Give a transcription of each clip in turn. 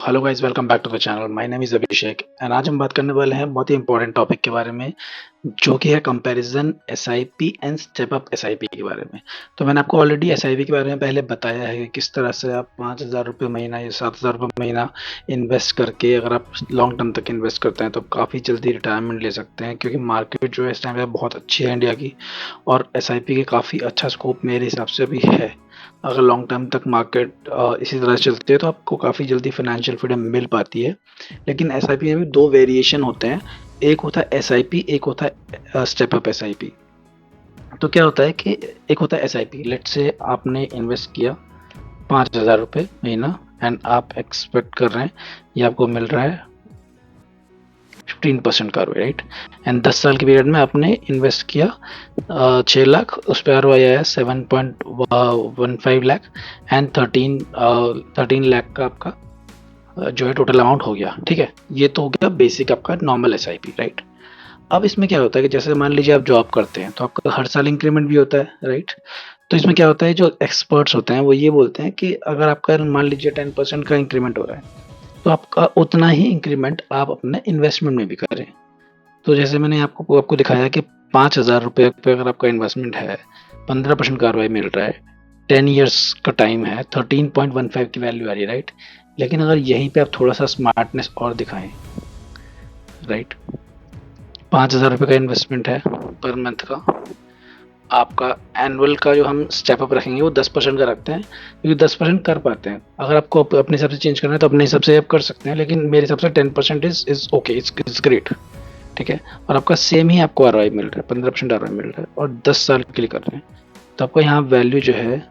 Hello guys, welcome back to the channel. My name is Abhishek and आज हम बात करने वाले हैं बहुत ही इंपॉर्टेंट टॉपिक के बारे में, जो कि है comparison SIP and step up SIP के बारे में। तो मैंने आपको ऑलरेडी एसआईपी के बारे में पहले बताया है कि किस तरह से आप 5,000 रुपये महीना या 7,000 रुपये महीना इन्वेस्ट करके अगर आप लॉन्ग टर्म तक इन्वेस्ट करते हैं तो काफ़ी जल्दी रिटायरमेंट ले सकते हैं, क्योंकि मार्केट जो है इस टाइम पे बहुत अच्छी है इंडिया की, और एसआईपी के काफ़ी अच्छा स्कोप मेरे हिसाब से भी है। अगर लॉन्ग टर्म तक मार्केट इसी तरह से चलती है तो आपको काफ़ी जल्दी फाइनेंशियल फ्रीडम मिल पाती है। लेकिन एसआईपी में भी दो वेरिएशन होते हैं, एक होता है एसआईपी, एक होता है स्टेप अप एसआईपी। तो क्या होता है कि एक होता है एसआईपी, लेट से आपने इन्वेस्ट किया 5,000 रुपये महीना एंड आप एक्सपेक्ट कर रहे हैं ये आपको मिल रहा है 15% का आरओआई, राइट। एंड 10 साल के पीरियड में आपने इन्वेस्ट किया 6 लाख, उस पर आरओआई आया 7.15 लाख एंड 13 लाख का आपका जो है टोटल अमाउंट हो गया। ठीक है, ये तो हो गया बेसिक आपका नॉर्मल एसआईपी, राइट। अब इसमें क्या होता है कि जैसे मान लीजिए आप जॉब करते हैं तो आपका हर साल इंक्रीमेंट भी होता है, राइट। तो इसमें क्या होता है, जो एक्सपर्ट्स होते हैं वो ये बोलते हैं कि अगर आपका मान लीजिए 10% का इंक्रीमेंट हो रहा है तो आपका उतना ही इंक्रीमेंट आप अपने इन्वेस्टमेंट में भी करें। तो जैसे मैंने आपको दिखाया कि 5,000 रुपये पे अगर आपका इन्वेस्टमेंट है, 15% का आरओआई मिल रहा है, 10 ईयर्स का टाइम है, 13.15 की वैल्यू आ रही है, राइट। लेकिन अगर यहीं पे आप थोड़ा सा स्मार्टनेस और दिखाएं, राइट, 5,000 रुपये का इन्वेस्टमेंट है पर मंथ का, आपका एनुअल का जो हम स्टेप अप रखेंगे वो 10% का रखते हैं, क्योंकि 10% कर पाते हैं। अगर आपको अपने हिसाब से चेंज करना है तो अपने हिसाब से आप कर सकते हैं, लेकिन मेरे हिसाब से 10% इज ओके, इज ग्रेट। ठीक है, और आपका सेम ही आपको आरओआई मिल रहा है, 15% आरओआई मिल रहा है और 10 साल के लिए कर रहे हैं, तो आपको यहाँ वैल्यू जो है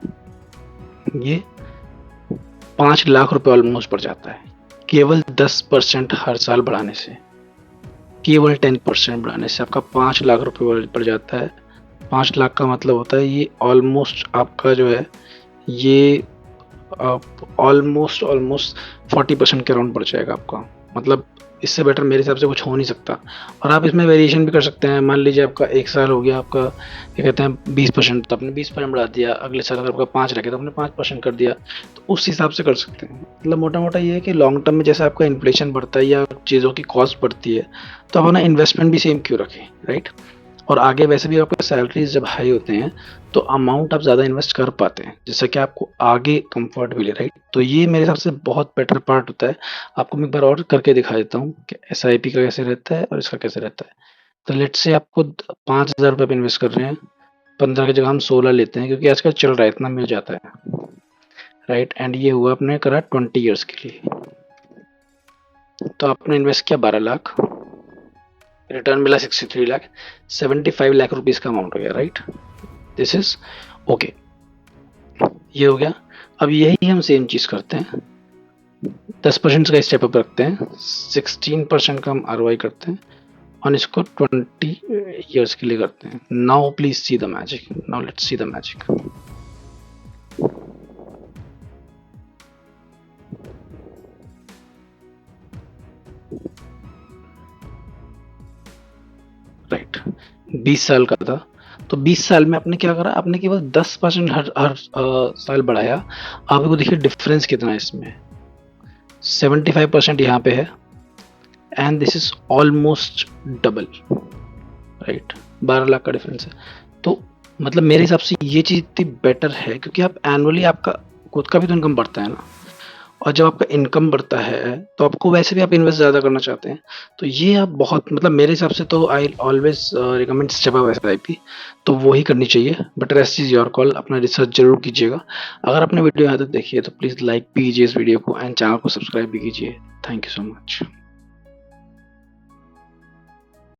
ये 5 लाख रुपए ऑलमोस्ट पड़ जाता है, केवल 10% हर साल बढ़ाने से, केवल 10% बढ़ाने से आपका 5 लाख रुपए पड़ जाता है। 5 लाख का मतलब होता है ये ऑलमोस्ट आपका जो है ये ऑलमोस्ट 40% के अराउंड पड़ जाएगा आपका। मतलब इससे बेटर मेरे हिसाब से कुछ हो नहीं सकता। और आप इसमें वेरिएशन भी कर सकते हैं। मान लीजिए आपका 1 साल हो गया, आपका क्या कहते हैं 20%, तो आपने 20% बढ़ा दिया। अगले साल अगर आपका 5 रखे तो आपने 5% कर दिया, तो उस हिसाब से कर सकते हैं। मतलब मोटा मोटा ये है कि लॉन्ग टर्म में जैसे आपका इन्फ्लेशन बढ़ता है या चीज़ों की कॉस्ट बढ़ती है, तो आप अपना इन्वेस्टमेंट भी सेम क्यों रखें, राइट। और आगे वैसे भी आपके सैलरीज जब हाई होते हैं तो अमाउंट आप ज़्यादा इन्वेस्ट कर पाते हैं, जिससे कि आपको आगे कंफर्ट मिले, राइट। तो ये मेरे हिसाब से बहुत बेटर पार्ट होता है। आपको मैं एक बार और करके दिखा देता हूँ कि एसआईपी का कैसे रहता है और इसका कैसे रहता है। तो लेट से आपको 5,000 रुपये इन्वेस्ट कर रहे हैं, 15 की जगह हम 16 लेते हैं, क्योंकि आजकल चल रहा है, इतना मिल जाता है, राइट। एंड ये हुआ आपने करा 20 ईयर्स के लिए, तो आपने इन्वेस्ट किया 12 लाख, रिटर्न मिला 63 लाख, 75 लाख रुपीज़ का अमाउंट हो गया, राइट। दिस इज ओके, ये हो गया। अब यही हम सेम चीज़ करते हैं, 10% का स्टेप अप रखते हैं, 16% का हम आरओआई करते हैं और इसको 20 ईयर्स के लिए करते हैं। Now please see the magic, now let's see the magic. Right, 20 साल का था, तो 20 साल में आपने क्या करा, आपने केवल 10% हर साल बढ़ाया। आपको देखिए डिफरेंस कितना है इसमें, 75% यहाँ पे है and this is almost double, right. 12 lakh का डिफरेंस है। तो मतलब मेरे हिसाब से ये चीज़ इतनी बेटर है, क्योंकि आप एनुअली आपका खुद का भी तो इनकम बढ़ता है ना, और जब आपका इनकम बढ़ता है तो आपको वैसे भी आप इन्वेस्ट ज़्यादा करना चाहते हैं। तो ये आप बहुत, मतलब मेरे हिसाब से तो I always recommend step up SIP, तो वो ही करनी चाहिए। But rest is your call, अपना रिसर्च जरूर कीजिएगा। अगर आपने वीडियो यहाँ तक देखी है तो प्लीज़ लाइक भी कीजिए इस वीडियो को एंड चैनल को सब्सक्राइब भी कीजिए। Thank you so much.